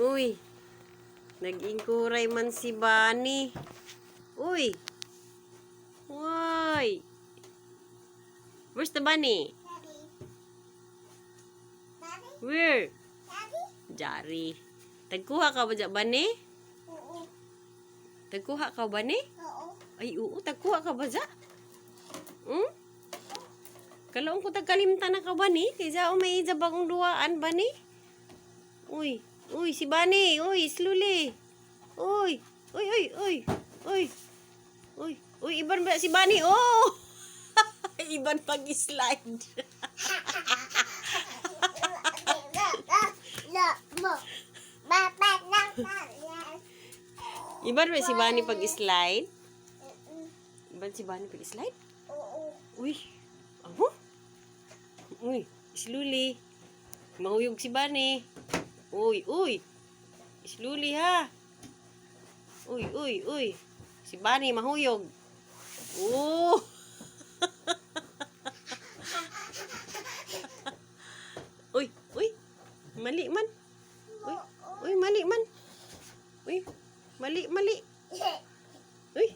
Uy, nag-ingkuray man si Bunny. Uy. Why? Where's the bunny? Daddy. Daddy. Where? Daddy. Jari. Tagkuha ka ba dyan, Bunny? Oo. Tagkuha ka, Bunny? Oo. Ay, oo. Tagkuha ka ba dyan? Hmm? Kalaong ko tagkalimta na ka, Bunny? Kaysa may bagong duwaan, Bunny? Uy. Uy, si Bunny. Uy, slowly. Uy. Uy, uy, uy. Uy. Uy. Uy, iban ba si Bunny? Oh! Iban pag-slide. Iban ba si Bunny pag-slide? Iban si Bunny pag-slide? Uy. Abo? Uy, slowly. Mahuyog si Bunny. Uy, uy. Slowly ha. Uy, uy, uy. Si Bunny mahuyog. Oh. Uy, uy. Mali man. Uy, uy, mali man. Uy, mali, mali. Uy.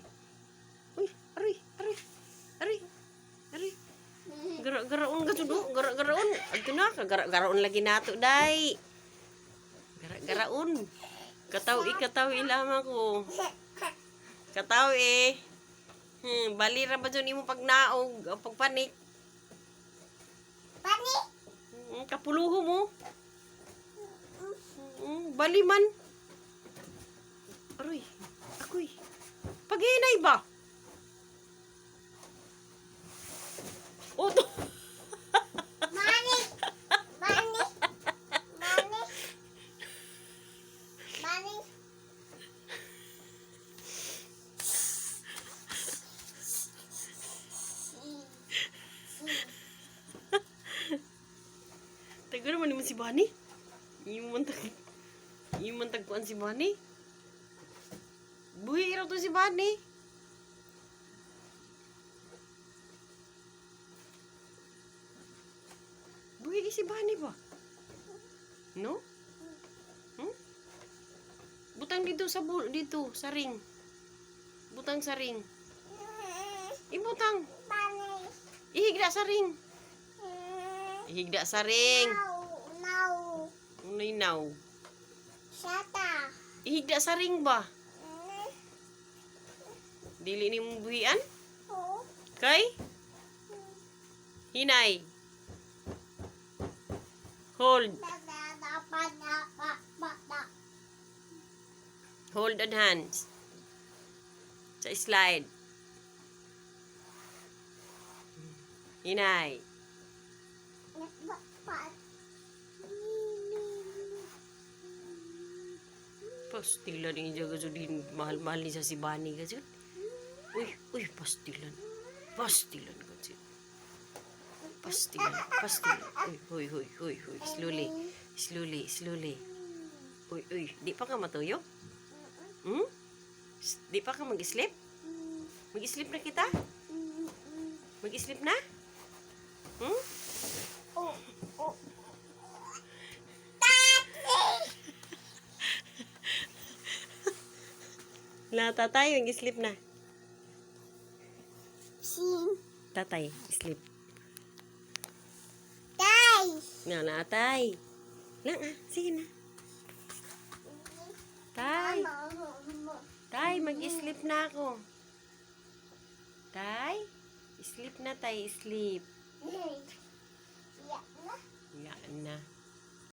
Uy, aray, aray. Aray. Aray. Gara-garaon ka tudo, gara-garaon. Adto na, gara-garaon lagi nato, day. Gara-garaon. Katawi lamang ko. Katawi. Balira ba dyan imo pag naog, pag panik? Panik? Kapuluho mo. Baliman. Aroy, ako'y. Paghinay ba? O, to. Manik! Manik! Manik! Manik! Taga naman naman si Bunny. Yung man tagpuan si Bunny. Buhi raw to si Bunny. Buhi si Bunny ba? No? Butang dito sa ring. Butang sa ring. Ibutang. Panik! Ihigda sa ring. Ihigda sa ring. No! Unay now. Shata! Ihigda sa ring ba? Dili ni mong buhian? Oo. Kay? Hinay. Hold. Hold on hands. Sa slide. Hinay. Pastilan ni jaga jud mahal-mahal ni sa si Bunny ka jud. Uy, uy, pastilan. Pastilan ka jud. Pastilan, pastilan. Uy, uy, uy, uy, uy. Slowly. Slowly, slowly. Uy, uy, di pa ka matuyo? Di pa ka mag-sleep? Mag-sleep na kita? Mag-sleep na? La, tatay, mag-sleep na. Tatay, sleep. Na, tay. Lang sige na. Tay. Tay, mag-sleep na ako. Tay, sleep na tay, sleep.